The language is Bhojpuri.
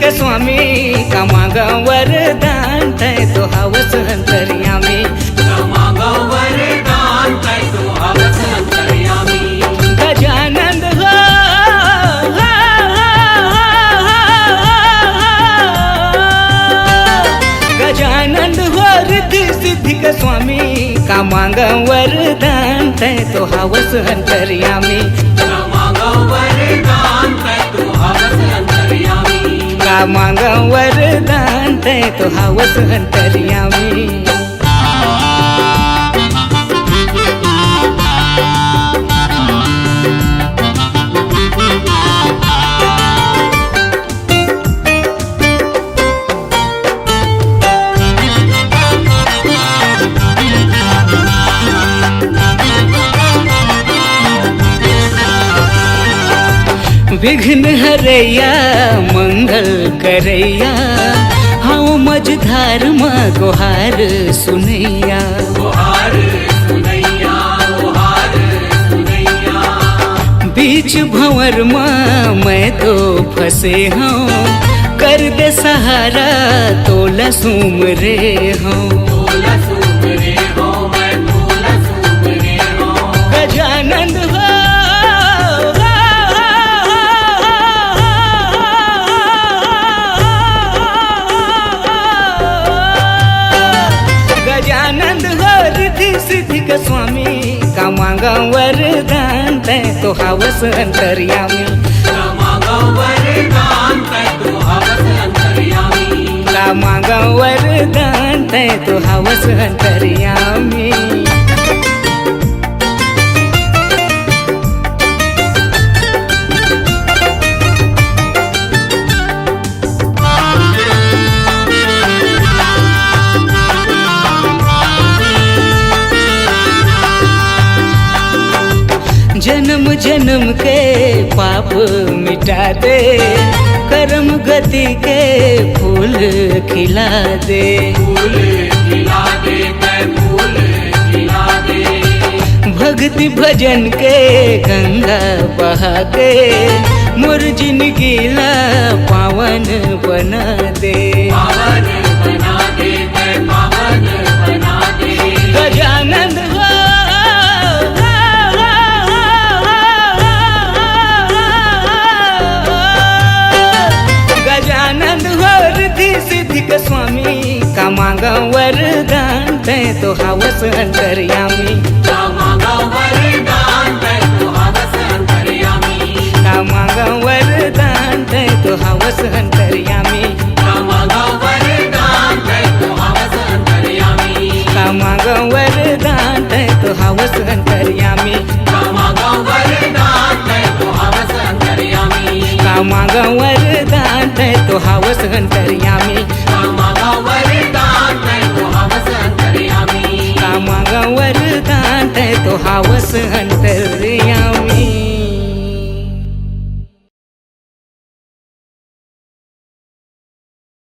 का स्वामी का मांगा वरदान तै तो हवस अंतर्यामी गजानंद हो गजानंद हो रिद्धि सिद्धि का स्वामी का मांगा वरदान तै तो हवस अंतर्यामी का मांगा वरदान तै तो हवस अंतर्यामी विघ्न हरैया मंगल करैया हाँ मझधार माँ गोहार सुनैया बीच भंवर माँ मैं तो फंसे हूँ कर दे सहारा तो लसूम रे हूँ गजानंद हो गजानंद हो रिद्धि सिद्धि का स्वामी का मांगा वरदान तै तो हवस अंतर्यामी का मांगा वरदान तै तो हवस अंतर्यामी जन्म जन्म के पाप मिटा दे कर्म गति के फूल खिला दे भक्ति भजन के गंगा बहा के मोर जिंदगी ला पावन बना दे गजानंद हो गजानंद हो रिद्धि सिद्धि का स्वामी का मांगा वरदान तै तो हवस अंतर्यामी का मांगा वरदान तै तो हवस अंतर्यामी का मांगा वरदान तै तो हवस अंतर्यामी का मांगा वरदान तै तो हवस अंतर्यामी का मांगा वरदान तै तो हवस अंतर्यामी का मांगा वरदान तै तो हवस अंतर्यामी का मांगा वरदान तै तो हवस अंतर्यामी का मांगा वरदान तै तो हवस अंतर्यामी का मांगा वरदान तै तो हवस अंतर्यामी।